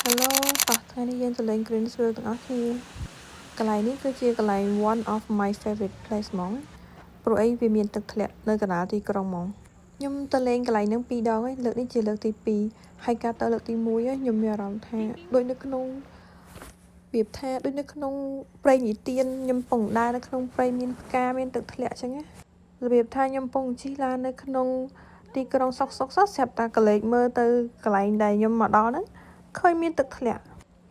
Hello តោះថ្ងៃនេះយើងទៅលេង Greensville ទាំងអស់គ្នាកន្លែងនេះគឺជាកន្លែង one of my favorite place ហ្មងព្រោះអីវាមានទឹកធ្លាក់នៅកណ្ដាលទីក្រុងហ្មងខ្ញុំទៅលេងកន្លែងហ្នឹង2 ដងហើយលើកនេះជាលើកទី2ហើយការទៅលើកទី1ខ្ញុំមានអារម្មណ៍ថាដូចនៅក្នុងរបៀបថាដូចនៅក្នុងព្រៃនិទានខ្ញុំពងដើរនៅក្នុងព្រៃមានផ្កាមានទឹកធ្លាក់អញ្ចឹងណារបៀបថាខ្ញុំពងជិះឡាននៅក្នុងទីក្រុងសុកស្រាប់តែកលេចមើលទៅកន្លែងដែលខ្ញុំមកដល់ហ្នឹងឃើញមានទឹកធ្លាក់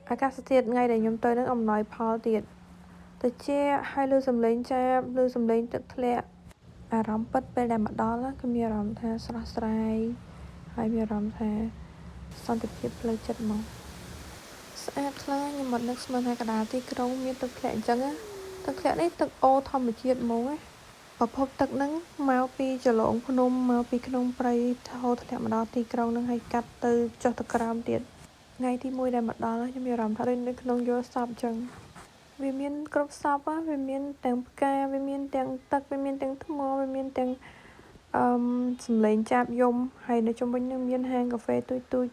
អាកាសធាតុថ្ងៃដែលខ្ញុំទៅនឹងអំណោយផលទៀតទៅជាហើយលើសំឡេងចាបលើសំឡេងទឹកធ្លាក់អារម្មណ៍ពិតពេលដែលមកដល់គឺមានអារម្មណ៍ថាស្រស់ស្រាយហើយមានអារម្មណ៍ថាសន្តិភាពផ្លូវចិត្តហ្មងស្អាតខ្លាំងខ្ញុំមិននឹកស្មានថាកណ្ដាលទីក្រុងមានទឹកធ្លាក់អញ្ចឹងណាទឹកធ្លាក់នេះទឹកអូរធម្មជាតិហ្មងណាប្រភពទឹកហ្នឹងមកពីចលងភ្នំមកពីក្នុងព្រៃហូរធ្លាក់មកដល់ទីក្រុងហ្នឹងហើយកាត់ទៅចុះទៅក្រោមទៀតថ្ងៃទី1ដែលមកដល់ខ្ញុំមានអារម្មណ៍ថាដូចនៅក្នុងយល់សពអញ្ចឹងវាមានគ្រប់សពវាមានទាំងផ្កាវាមានទាំងទឹកវាមានទាំងថ្មវាមានទាំងសំឡេងចាបយំហើយនៅជុំវិញនឹងមានហាងកាហ្វេទូច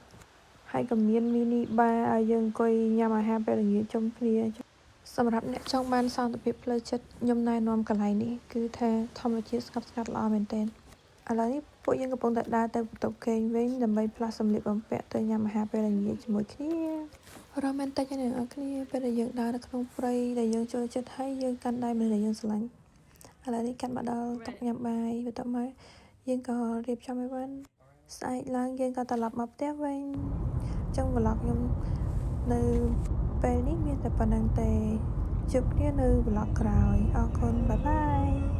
ហើយក៏មាន mini bar ឲ្យយើងអង្គុយញ៉ាំអាហារពេលល្ងាចជុំគ្នាសម្រាប់អ្នកចង់បានសន្តិភាពផ្លូវចិត្តខ្ញុំណែនាំកន្លែងនេះគឺថាធម្មជាតិស្ងប់ស្ងាត់ល្អមែនទែនឥឡូវនេះពួកយើងកំពុងតែដើរទៅបន្ទប់គេងវិញដើម្បីផ្លាស់សម្លៀកបំពាក់ទៅញ៉ាំអាហារពេលល្ងាចជាមួយគ្នារ៉ូមែនទិកណាស់អ្នកគ្នាពេលដែលយើងដើរនៅក្នុងព្រៃដែលយើងចូលចិត្តហើយយើងកាន់ដៃមនុស្សដែលយើងស្រឡាញ់ឥឡូវនេះកាត់មកដល់តុញ៉ាំបាយបន្ទាប់មកយើងក៏រៀបចំឲ្យបានស្អែកឡើងយើងក៏ត្រឡប់មកផ្ទះវិញអញ្ចឹង vlog ខ្ញុំនៅពេលនេះមានតែប៉ុណ្្នឹងទេជួបគ្នានៅ vlog ក្រោយអរគុណបាយបាយ